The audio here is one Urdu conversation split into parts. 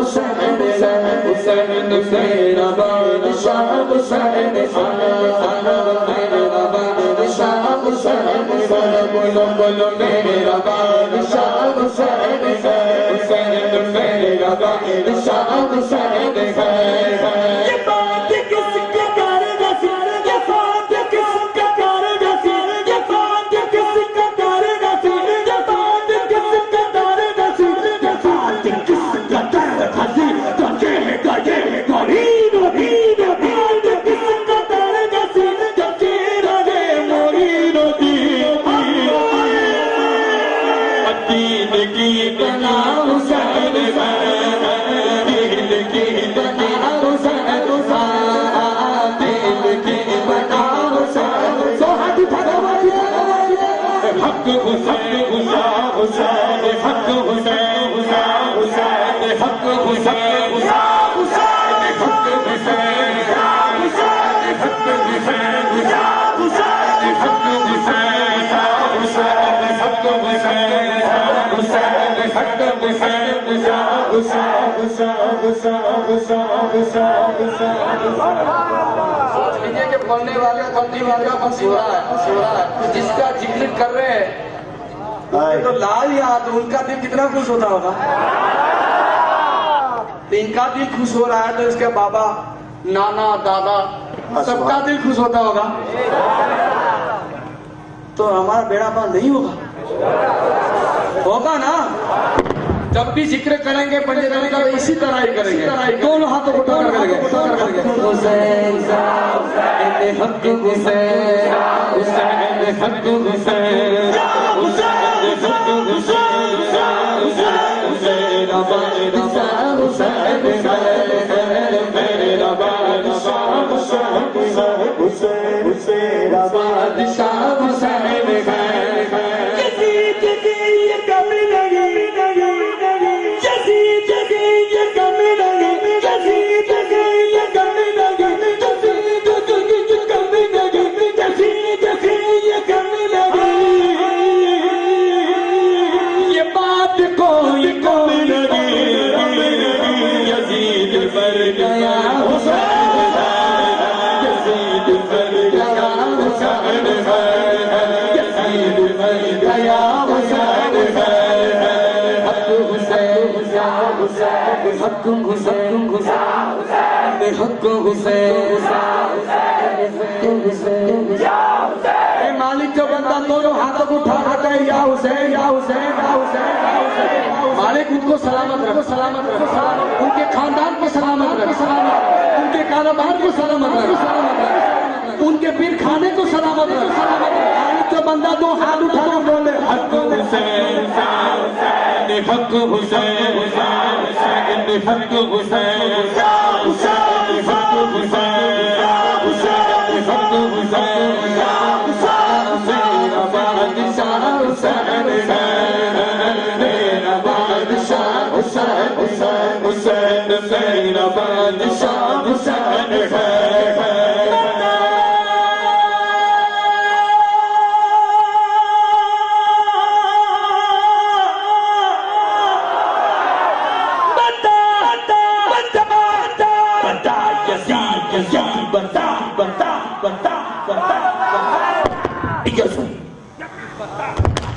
حسین حسین میرا بادشاہ حسین میرا بادشاہ حسین بولو بولو میرا بادشاہ حسین حسین میرا بادشاہ حسین یہ بات کس کے کر رسی یہ بات کس کے کر رسی یہ بات کس کے کر رسی یہ بات کس کے کر رسی یہ بات کس کے کر رسی گجے گجے مرید مرید بات کس کے کر رسی گجے رہے مرید دین کی بنا حسین دین کی بنا حسین دین کی بنا حسین سو ہاتھ اٹھا حق حسین حسین حق حسین حسین حق حسین حق حسین حق حسین سوچ لیجئے کہ پڑھنے والے کا منصورہ ہے جس کا ذکر کر رہے ہیں تو لال یاد ان کا دل کتنا خوش ہوتا ہوگا تو ان کا دل خوش ہو رہا ہے تو اس کے بابا نانا دادا سب کا دل خوش ہوتا ہوگا تو ہمارا بیڑا پار نہیں ہوگا ہوگا نا جب بھی ذکر کریں گے پنجابی کا اسی طرح ہی کریں گے دونوں ہاتھوں کو اٹھا کر کریں گے حسین حق حسین حسین حق حسین حسین میرا بادشاہ حسین میرا بادشاہ حسین میرا بادشاہ حسین حق حسین حق حسین اے مالک جو بندہ دونوں ہاتھوں کو اٹھا رہا ہے یا حسین یا حسین یا حسین یا حسین مالک ان کو سلامت رکھو سلامت رکھو ان کے خاندان کو سلامت رکھو ان کے کاروبار کو سلامت رکھو ان کے پیر خانے کو سلامت رکھو مالک جو بندہ دو ہاتھ اٹھا کر بولے حق حسین حق حسین حق حسین حق میرا بادشاہ حسین میرا بادشاہ حسین حسین میرا بادشاہ حسین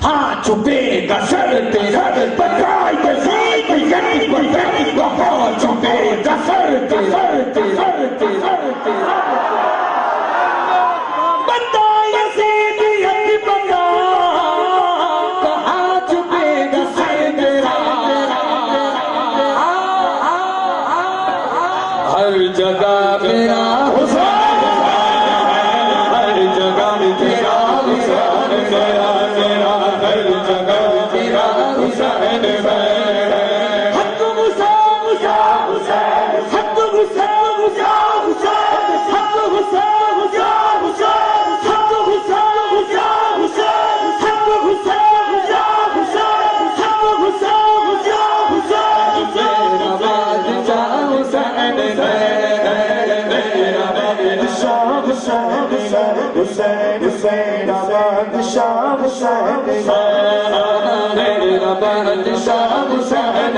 ہاں چھپے گا سر تیرا بتا یزید ہاں چھپے گا سر تیرا بتا یزید بتا کہاں چھپے گا سر تیرا ہر جگہ میرا حسین ہر جگہ تیرا حسین میرا ہر جگہ تیرا حسین حق حسین حق حسین حق حسین حق حسین بادشاہ حسین میرا بادشاہ حسین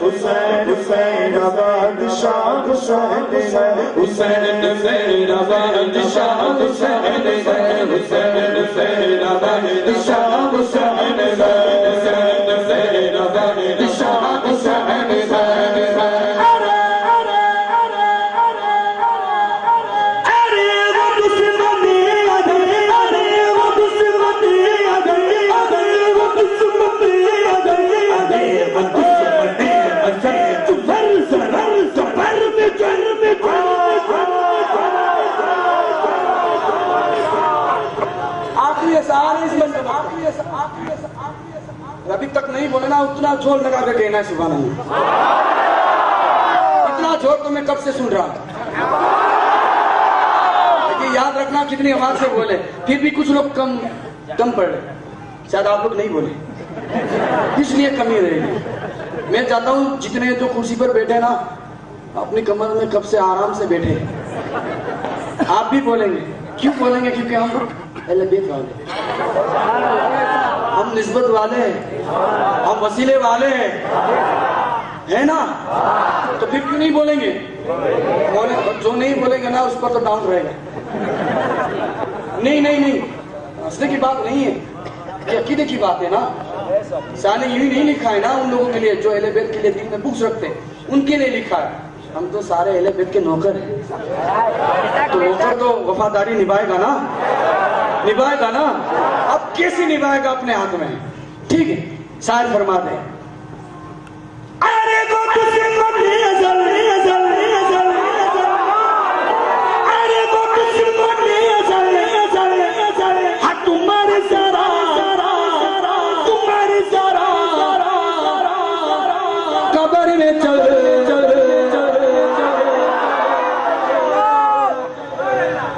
حسین حسین بادشاہ حسین حسین میرا بادشاہ حسین ہے حسین میرا بادشاہ حسین ہے حسین میرا بادشاہ حسین ہے ابھی تک نہیں بولے نا اتنا زور لگا کر کہنا ہے سبحان اللہ اتنا زور تو میں کب سے سن رہا تھا لیکن یاد رکھنا کتنی آواز سے بولے پھر بھی کچھ لوگ کم پڑ رہے شاید آپ لوگ نہیں بولے اس لیے کمی رہے گی میں چاہتا ہوں جتنے جو کرسی پر بیٹھے نا اپنی کمر میں کب سے آرام سے بیٹھے آپ بھی بولیں گے کیوں بولیں گے کیونکہ ہم اہل بیت والے ہم نسبت والے ہیں ہم وسیلے والے ہیں نا تو پھر کیوں نہیں بولیں گے جو نہیں بولیں گے نا اس پر تو ڈاؤن رہے گا نہیں مسئلے کی بات نہیں ہے یہ عقیدے کی بات ہے نا سالے یوں نہیں لکھا ہے نا ان لوگوں کے لیے جو اہل بیت کے لیے دین میں بغض رکھتے ہیں ان کے لیے لکھا ہے ہم تو سارے اہل بیت کے نوکر ہیں تو نوکر تو وفاداری نبھائے گا نا اب کیسے نبھائے گا اپنے ہاتھ میں ٹھیک ہے شاعر فرماتے ہیں قبر میں چل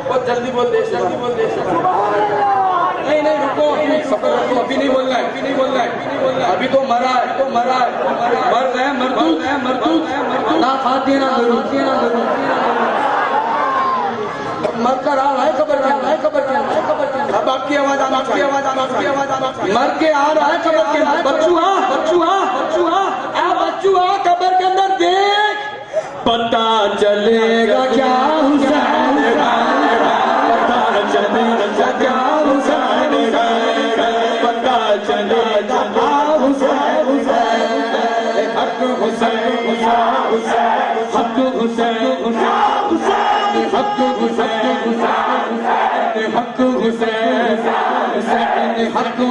بہت جلدی بول دے نہیں رکو ابھی نہیں بولنا ہے ابھی تو مرا ہے مر رہے ہیں مردود نہ فاتحہ نہ درود مر کر آ رہا ہے قبر کے اب آپ کی آواز آنا چاہیے مر کے آ رہا ہے قبر کے اندر بچو قبر کے اندر دیکھ پتہ چلے گا کیا حسین پتہ چلے گا کیا حسین پتہ چلے گا حسین حق حسین حق حسین حق حسین حق حسین حق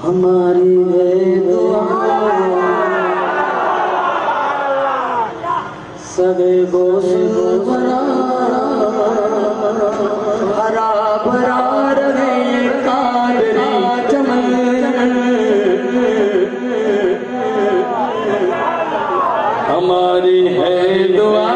ہماری ہے دعا سب غسل بھرا ہرا بھرا رہے قادری چمن ہماری ہے دعا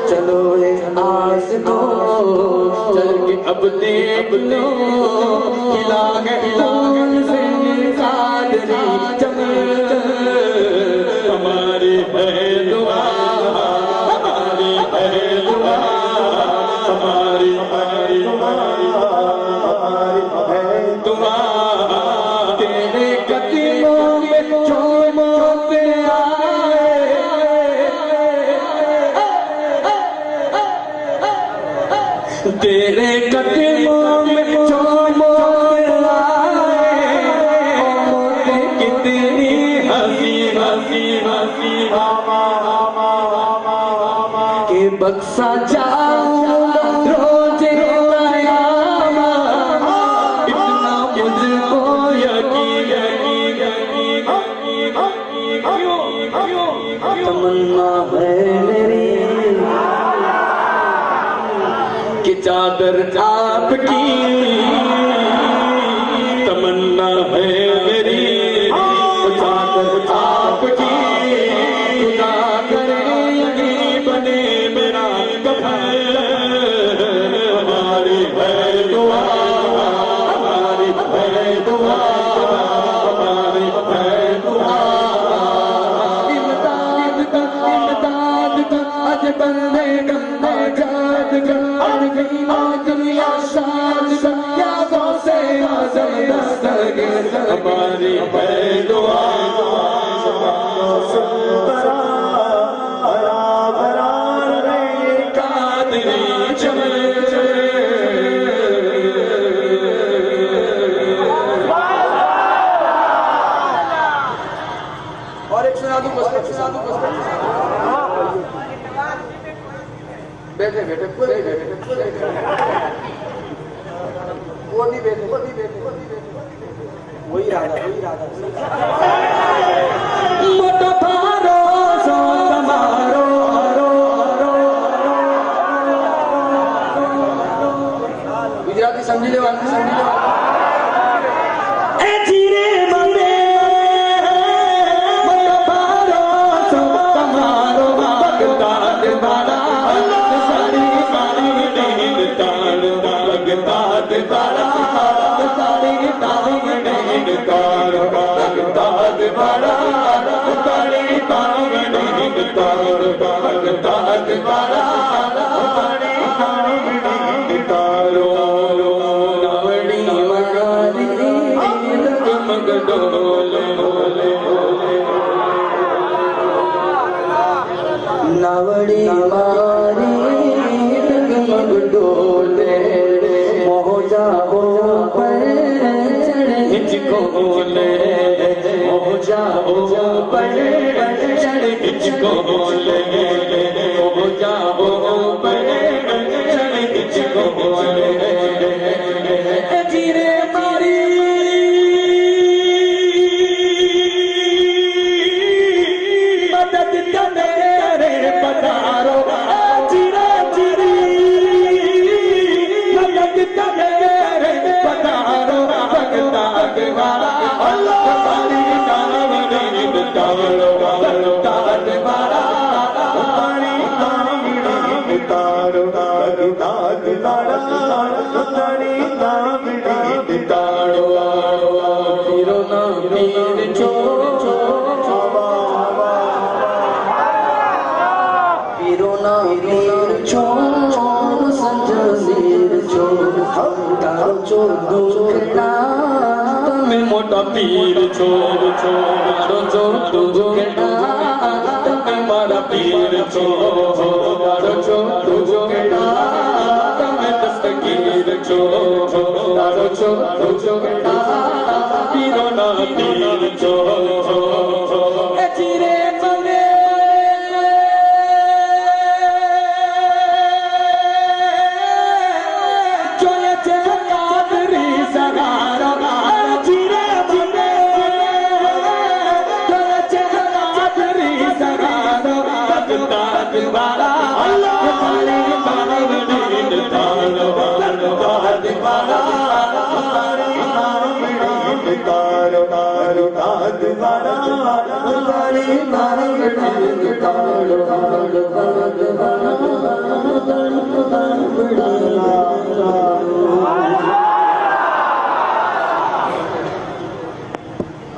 چلو آس کو چل کے اب دیکھ لو ہلا سے قادری چمن ہماری ہے دعا ہماری ہے دعا ہماری ہے دعا ہے دعا تیرے قدموں میں چومتے تیرے قدموں میں کتنی ہنسی ہنسی ہنسی کہ بخشا جاؤں روز قیامت اتنا مجھ کو یقین تمنا ہے میری کہ چادر آپ کی تمنا ہے میری چادر آپ کی خدا کرے یہی بنے میرا کفن ہماری ہے دعا ہماری ہے دعا ہماری ہے دعا امداد کا آج بندے گندے جاد کا دنیا شاد کا یا غوثِ اعظم دستگیر ہماری ہے دعا قادری چمن اور ایک سنا دوں بیٹھے وہ نہیں بیٹھے وہی رہا موٹا پھارو سو تمارو گجراتی سمجھ لے ناوڑی ماری ڈگمگ ڈولے موجا ہو پر چڑھ ہچ کولے موجا ہو پر چڑھ ہچ کولے موجا ہو پر چڑھ ہچ کولے جیرے ماری مدد کرے پدارو جیرے جیری مدد کرے پدارو بغداد والا اللہ باری کامڑی بتاڑو بغداد والا باری کامڑی بتاڑو بغداد والا باری کامڑی بتاڑو پیرو نا پیر تمہیں موٹا پیر چھوڑ تمہیں بڑا پیر چھوڑ تمہیں دستگیر چھوڑ پیرو نا پیر چھوڑ چیرے ملے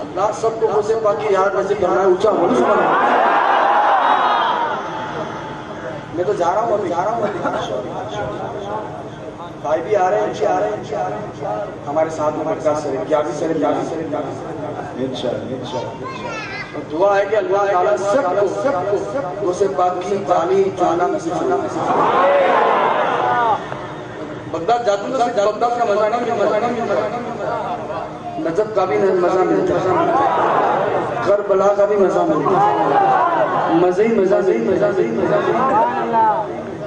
اللہ سب کو مجھے باقی یاد نصیب کرنا ہے اونچا ہونا سبحان میں تو جا رہا ہوں بھائی بھی آ رہے ہیں ہمارے ساتھ مبارکات سرے کیا بھی سرے دعا ہے کہ اللہ تعالیٰ سب کو اسے باقی تعالی چانا نصیب بغداد جاتا ہوں تو بغداد کا مزہ نہیں نجف کا بھی مزہ ملتا ہے کربلا کا بھی مزہ ملتا ہے مزہ ہی مزہ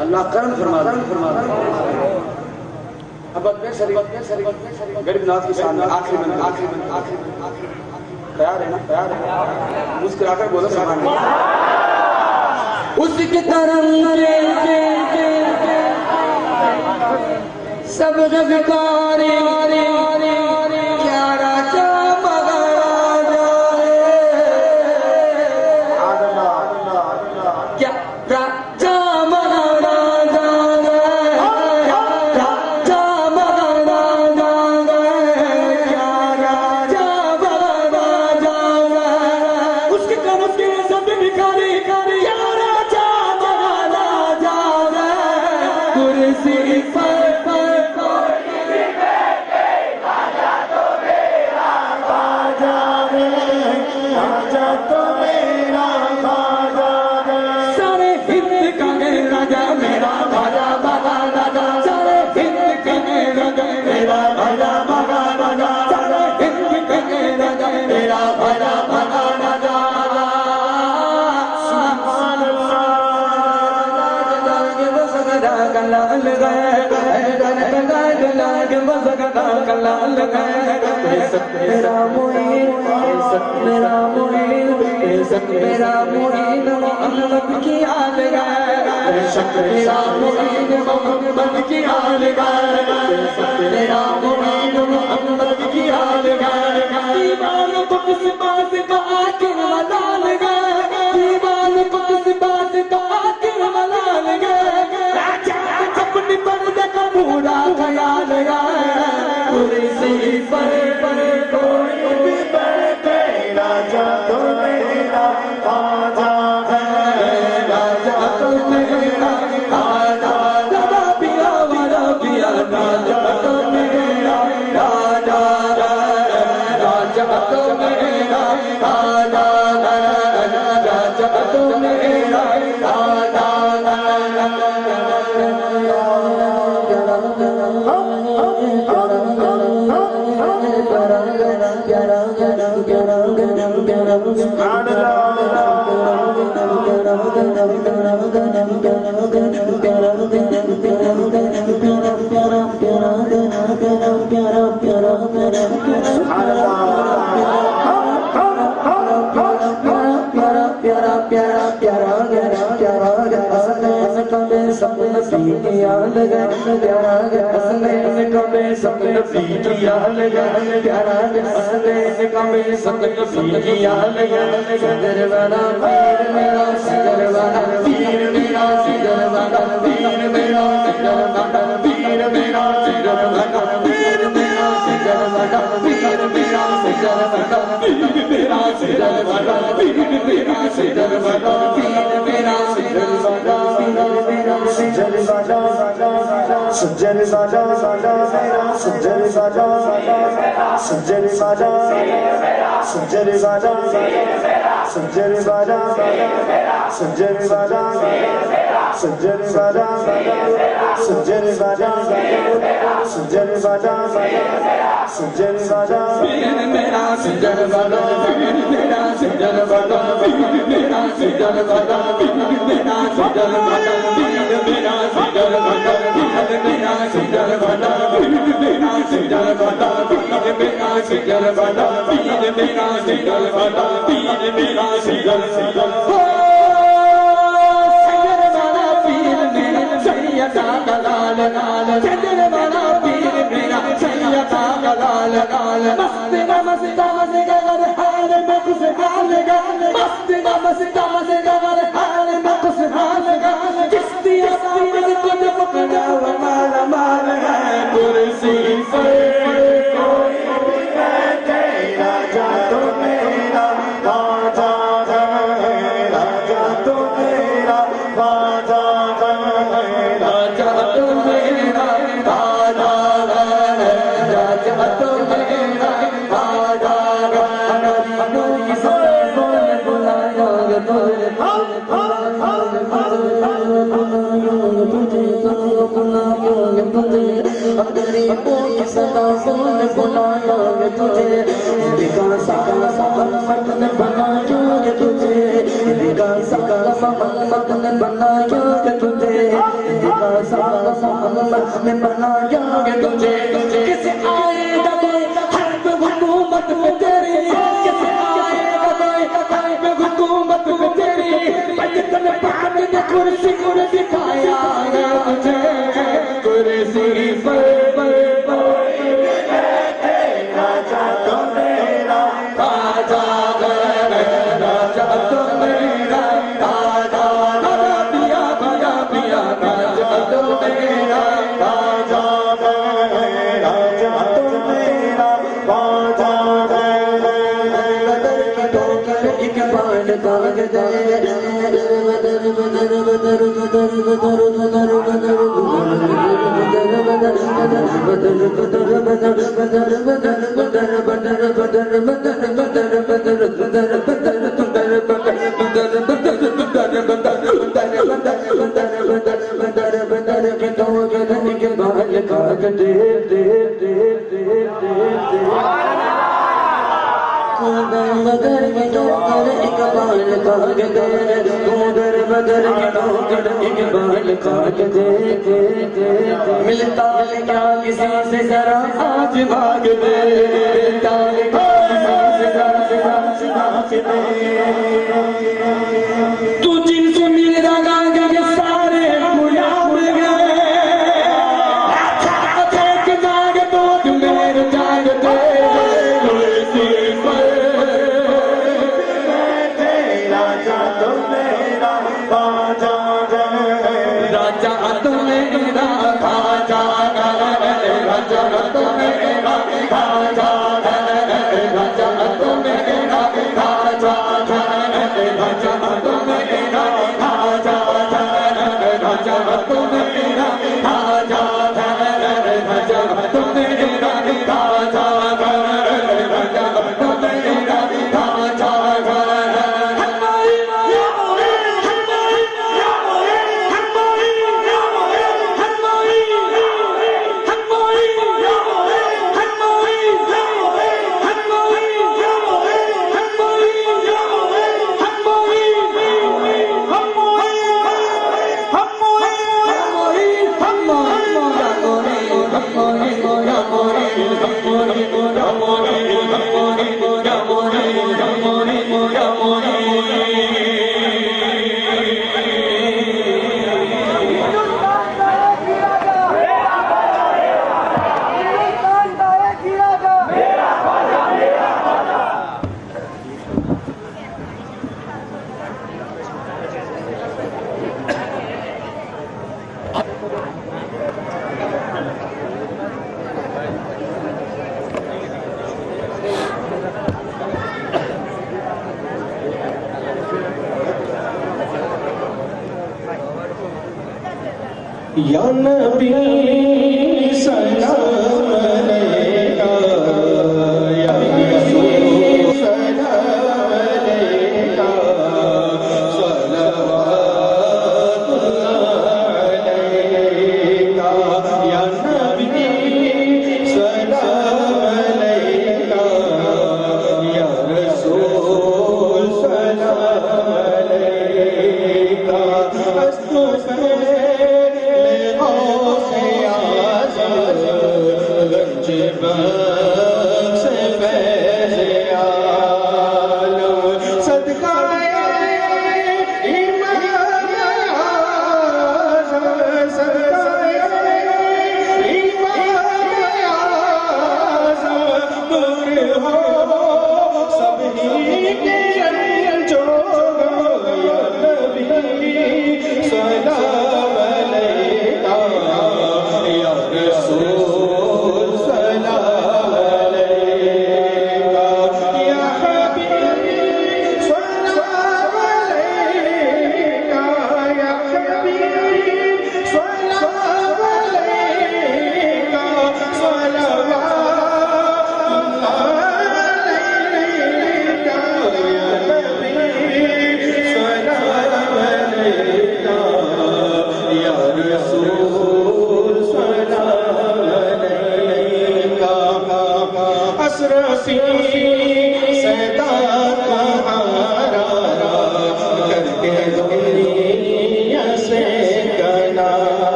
اللہ کرم فرما اب اکبر شریف غریب ناز کی شان میں آخری بند تیار ہے نا؟ تیار ہے؟ مسکرا کر بولو سبحان اللہ. اس کی کرم سب غبکارے کیا راجا مہاراجا کیا راجا مہاراجا راجا مہاراجا کیا راجا مہاراجا اس کے کرم کے سب بھکاری کیا راجا مہاراجا کرسی پر میرا معین محمد کی آل گائے میرا معین محمد کی آل گائے میرا معین محمد کی آل گائے ایمان کو کس بات کا آخر ملال گئے ایمان کو کس بات کا آخر ملال گئے اپنی پردے کا پورا خیال گئے کرسی پر کوئی بھی بیٹھے راجا تو میرا خواجہ ہے راجا تو میرا خواجہ راجا پیا والا پیا راجا تو میرا راجا راجا تو میرا خواجہ راجا تو میرا خواجہ سجن باجا سجن باجا سجن باجا سجن باجا سجن باجا سجن باجا سجن باجا سجن باجا سجن باجا سجن باجا میرا سجن باجا میرا سجن باجا میرا سجن باجا میرا سجن باجا میرا سجن باجا میرا سجن باجا میرا سجن باجا میرا سجن باجا میرا سجن باجا میرا سجن باجا لال لال چندر والا پیر میرا سیدا لال لال مست مست مست گر حال میں خوشحال گال مست مست مست گر حال میں خوشحال گال جس دیا سامنے کو پکڑا مال مال ہے کرسی پر کوئی بھی بیٹھے راجا تو میرا خواجہ ہے راجا تو میرا خواجہ ہے راجا تو میرا خواجہ ہے راجا تو میرا خواجہ ہے ہماری سونے بلایا تجھے غریبوں کی صدا سن بلایا گے تجھے وکاسا محمد نے بنایا گے تجھے وکاسا محمد نے بنایا گے تجھے وکاسا محمد نے بنایا گے تجھے کیسے آئے گا حرب حکومت میں تیری کیسے بال کاغ دے ملتا ہے کیا کسی سے ذرا آج بھاگ دے ملتا ہے کیا کسی سے ذرا آج بھاگ دے تو جن سے مل رہا گئے سارے گلاب گئے ایک جاگ تو میرے جاگ دے راجا تو میرا خواجہ راجا تو میرا خواجہ راجا تو میرا خواجہ راجا تو میرا خواجہ راجا تو میرا خواجہ راجا تو میرا خواجہ راجا تو میرا خواجہ راجا تو میرا خواجہ یا نبی سلام علیکہ یا نبی سلام علیکہ صلوات اللہ علیکہ یا نبی سلام علیکہ یا رسول سلام علیکہ استغفر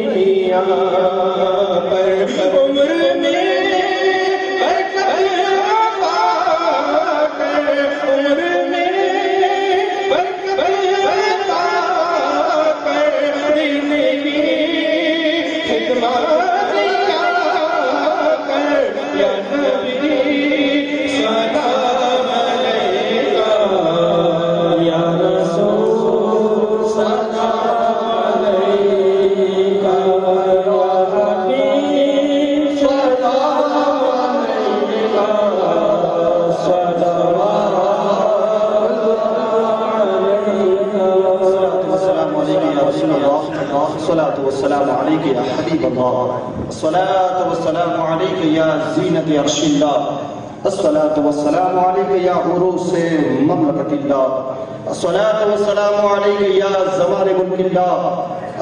نیکیاں پر عمر میں برکت عطا کر عمر میں برکت عطا کر دین کی خدمت یا نبی سلام علیکہ یا رسول سلام علیکہ یا حبیب سلام علیکہ السلام علیکم یا رسول اللہ، الصلاۃ والسلام علیک یا حبیب اللہ، الصلاۃ والسلام علیک یا زینت عرش اللہ، الصلاۃ والسلام علیک یا عروس مملکت اللہ، الصلاۃ والسلام علیک یا زوال ملک اللہ،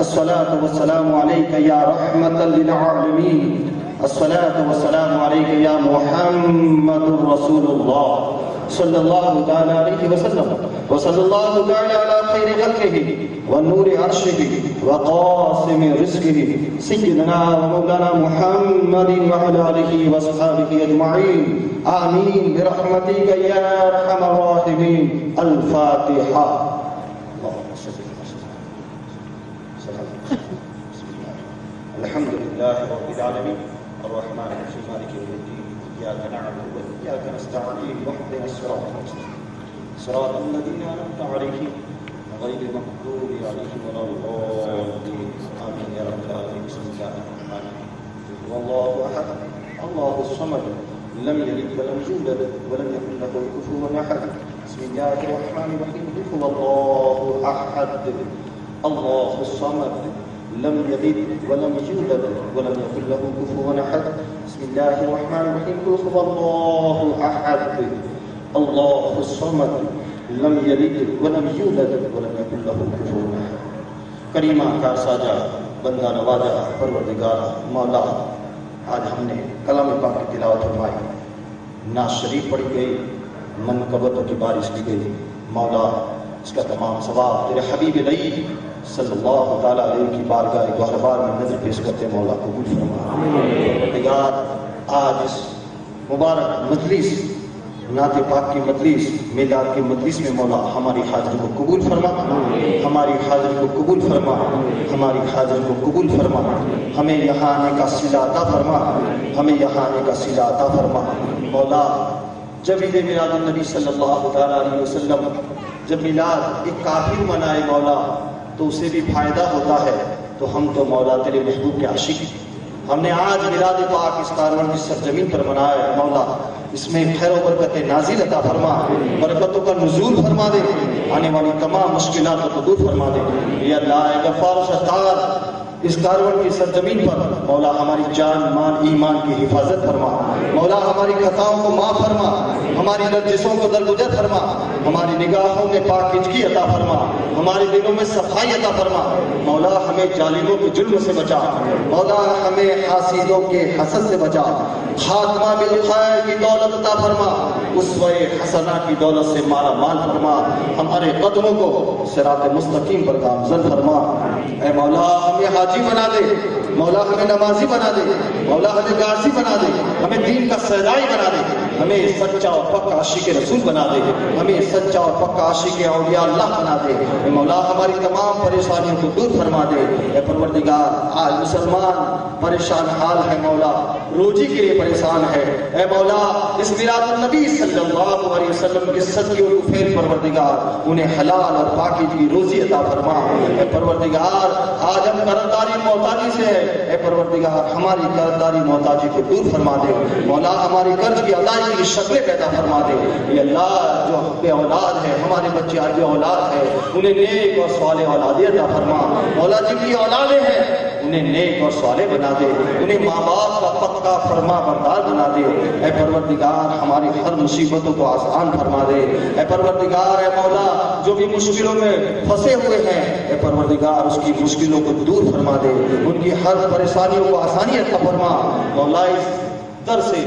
الصلاۃ والسلام علیک یا رحمۃ للعالمین، الصلاۃ والسلام علیک یا محمد رسول اللہ صلی اللہ تعالی علیہ وسلم وصلی اللہ تعالی علی خیر خلقہ ونور عرشہ وقاسم رزقہ سیدنا ومولانا محمد وعلی آلہ واصحابہ اجمعین آمین برحمتک یا ارحم الراحمین۔ الفاتحہ۔ الحمد للہ رب العالمین الرحمن الرحیم مالک یوم الدین إياك نعبد وإياك نستعين واهدنا الصراط المستقيم صراط الذين أنعمت عليهم غير المغضوب عليهم ولا الضالين آمين يا رب العالمين بسم الله الرحمن الرحيم والله أحد الله الصمد لم يلد ولم يولد ولم يكن له كفوا أحد بسم الله الرحمن الرحيم هو الله أحد الله الصمد لم يلد ولم يولد ولم يكن له كفوا أحد بسم الله الرحمن الرحيم قل هو الله أحد الله الصمد لم يلد ولم يولد ولم يكن له كفوا أحد۔ کریمہ کا ساجا بندہ نوازا پروردگار مولا، آج ہم نے کلام پاک کی تلاوت فرمائی، نعت شریف پڑھی گئی، منقبتوں کی بارش کی گئی، مولا اس کا تمام ثواب تیرے حبیب الہی صلی اللہ تعالیٰ علیہ کی بارگاہ گہربار میں نظر پیش کرتے مولا قبول فرما۔ پروردگار آج اس مبارک مجلس نعت پاک کی مجلس میلاد کی مجلس میں مولا ہماری حاضری کو قبول فرما، ہماری حاضری کو قبول فرما، ہماری حاضری کو قبول فرما، ہمیں یہاں آنے کا صلہ عطا فرما، ہمیں یہاں آنے کا صلہ عطا فرما۔ مولا جب عید میلاد النبی صلی اللہ تعالیٰ علیہ وسلم جب میلاد ایک کافر منائے مولا تو اسے بھی فائدہ ہوتا ہے، تو ہم تو مولا تیرے محبوب کے عاشق ہیں، ہم نے آج میلاد پاک اس کارون کی سرزمین پر منایا ہے مولا، اس میں خیر و برکت نازل عطا فرما، برکتوں کا نزول فرما دے، آنے والی تمام مشکلات کو دور فرما دے۔ یا اللہ اے غفار و ستار، اس کارون کی سرزمین پر مولا ہماری جان مان ایمان کی حفاظت فرما، مولا ہماری خطاؤں کو معاف فرما، ہماری لرزشوں کو درگزر فرما، ہماری نگاہوں میں پاکیزگی عطا فرما، ہمارے دلوں میں صفائی عطا فرما، مولا ہمیں ظالموں کے ظلم سے بچا، مولا ہمیں حاسدوں کے حسد سے بچا، خاتمہ بالخیر کی دولت عطا فرما، اسوہ حسنہ کی دولت سے مالا مال فرما، ہمارے قدموں کو صراط مستقیم پر گامزن فرما۔ اے مولا ہمیں حاجی بنا دے، مولا ہمیں نمازی بنا دے، مولا ہمیں غازی بنا دے، ہمیں دین کا سہرائی بنا دے، ہمیں سچا اور پکا عاشق رسول بنا دے، ہمیں سچا اور پکا عاشق اولیاء اللہ بنا دے۔ اے مولا ہماری تمام پریشانیوں کو دور فرما دے۔ اے پروردگار آج مسلمان پریشان حال ہے مولا، روزی کے لیے پریشان ہے، اے مولا اس میلاد النبی صلی اللہ علیہ وسلم کے صدقے اور فیض پروردگار انہیں حلال اور پاکیزگی روزی عطا فرما۔ اے پروردگار آج ہم قرضداری محتاجی سے ہے، اے پروردگار ہماری قرضداری محتاجی کو دور فرما دے، مولا ہماری قرض کی ادائیگی کی شکلیں پیدا فرما دے۔ یا اللہ جو بے اولاد ہے، ہمارے بچے آج بے اولاد ہے، انہیں نیک اور صالح اولادیں عطا فرما، مولا جن کی اولادیں ہیں انہیں نیک اور صالح بنا دے، انہیں ماں باپ کا پکا فرما بردار بنا دے۔ اے پروردگار ہماری ہر مصیبتوں کو آسان فرما دے۔ اے پروردگار اے مولا جو بھی مشکلوں میں پھنسے ہوئے ہیں، اے پروردگار اس کی مشکلوں کو دور فرما دے، ان کی ہر پریشانیوں کو آسانی عطا فرما۔ مولا اس در سے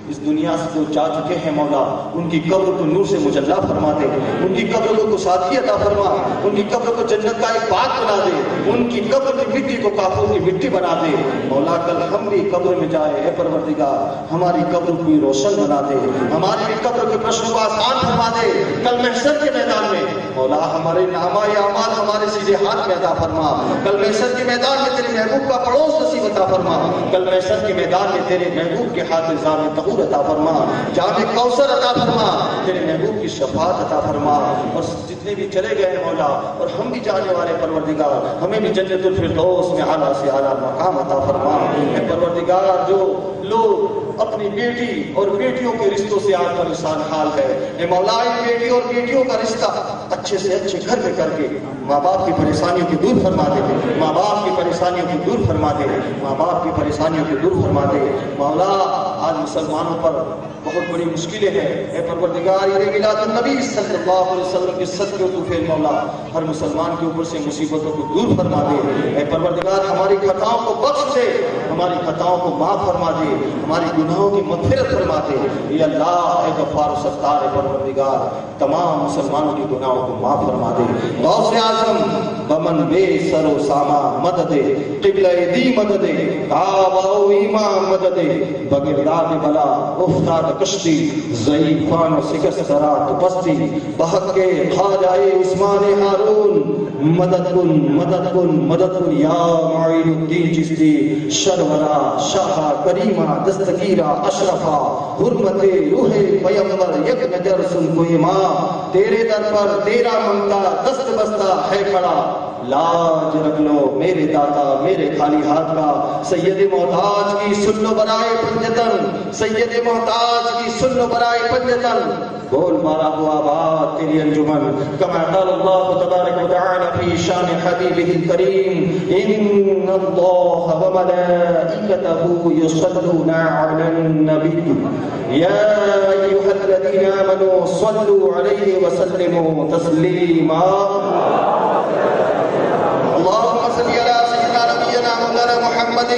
اس دنیا سے جو جا چکے ہیں مولا ان کی قبر کو نور سے مجلا فرما دے، ان کی قبر کو کشادگی عطا فرما، ان کی قبر کو جنت کا ایک باغ بنا دے، ان کی قبر کی مٹی کو کافور کی مٹی بنا دے مولا۔ کل ہم بھی قبر میں جائے اے پروردگار ہماری قبر کو روشن بنا دے، ہماری بھی قبر کے پرشن کو آسان فرما دے۔ کل محشر کے میدان میں مولا ہمارے نامہ اعمال ہمارے سیدھے ہاتھ میں عطا فرما، کل محشر کے میدان میں تیرے محبوب کا پڑوس نصیب عطا فرما، کل محشر کے میدان میں تیرے محبوب کے ہاتھ میں جام طہور عطا فرما، جام کوثر عطا فرما، تیرے محبوب کی شفاعت عطا فرما۔ اور جتنے بھی چلے گئے مولا اور ہم بھی جانے والے پروردگار ہمیں بھی جنت الفردوس میں اعلیٰ سے اعلیٰ مقام عطا فرما۔ اے پروردگار جو لوگ اپنی بیٹی اور بیٹیوں کے رشتوں سے آج پریشان حال ہے، اے مولا ان بیٹی اور بیٹیوں کا رشتہ اچھے سے اچھے گھر میں کر کے ماں باپ کی پریشانیوں کو دور فرما دے، ماں باپ کی پریشانیوں کو دور فرما دے، ماں باپ کی پریشانیوں کو دور فرما دے مولا۔ آج مسلمانوں پر بہت بڑی مشکلیں ہیں اے پروردگار، یہ میلاد النبی صلی اللہ علیہ وسلم کے صدقے تو فعل مولا ہر مسلمان کے اوپر سے مصیبتوں کو دور فرما دے اے پروردگار، ہماری خطاؤں کو بخش دے، ہماری خطاؤں کو معاف فرما دے، ہماری گناہوں کی مغفرت فرما دے اے اللہ، اے غفار و ستار اے پروردگار، تمام مسلمانوں کی گناہوں کو معاف فرما دے۔ غوث اعظم بمن بے سر و ساما مدد قبلہ دی مدد کعبہ و ایمان مدد بغرداد بلا افتاد کشتی ضعیفان و شکسترات پستی بحق کے خواجہ عثمان ہارون مدد کن مدد کن مدد کن یا معین الدین چشتی شرورا شاہ کریمہ دستگیرہ اشرفہ حرمت روح پیغمبر یک نظر سن کوئی ماں، تیرے در پر تیرا منگتا دست بستہ ہے کھڑا، لاج رکھ لو میرے داتا میرے خالی ہاتھ کا، سید محتاج کی سن لو برائے پنجتن، سید محتاج کی سن لو برائے پنجتن، بول مارا ہوا بات تیری انجمن، کما قال اللہ تبارک و تعالی فی شان حبیبہ الکریم ان اللہ و ملائکتہ یصلون علی النبی یا ایھا الذین آمنوا صلوا علیہ وسلموا تسلیما۔ اللهم صل على سيدنا نبينا مولانا محمد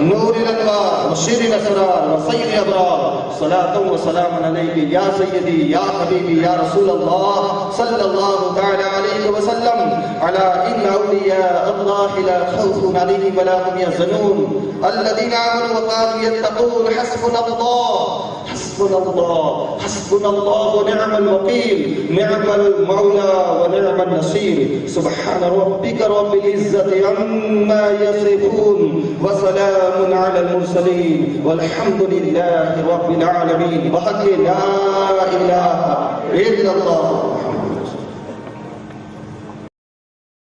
نور الانوار وشير الاسرار وسيد الابرار، صلاة وسلام عليك يا سيدي يا حبيبي يا رسول الله صلى الله تعالى عليه وسلم، على ان اولياء الله لا خوف عليهم ولا هم يحزنون الذين امنوا وقالوا يتقون حسبنا الله حسبنا الله حسبنا الله ونعم الوكيل نعم المولى ونعم النصير، سبحان ربك رب العزة عما يصفون وسلام على المرسلين والحمد لله رب العالمين، بحق لا إله إلا الله۔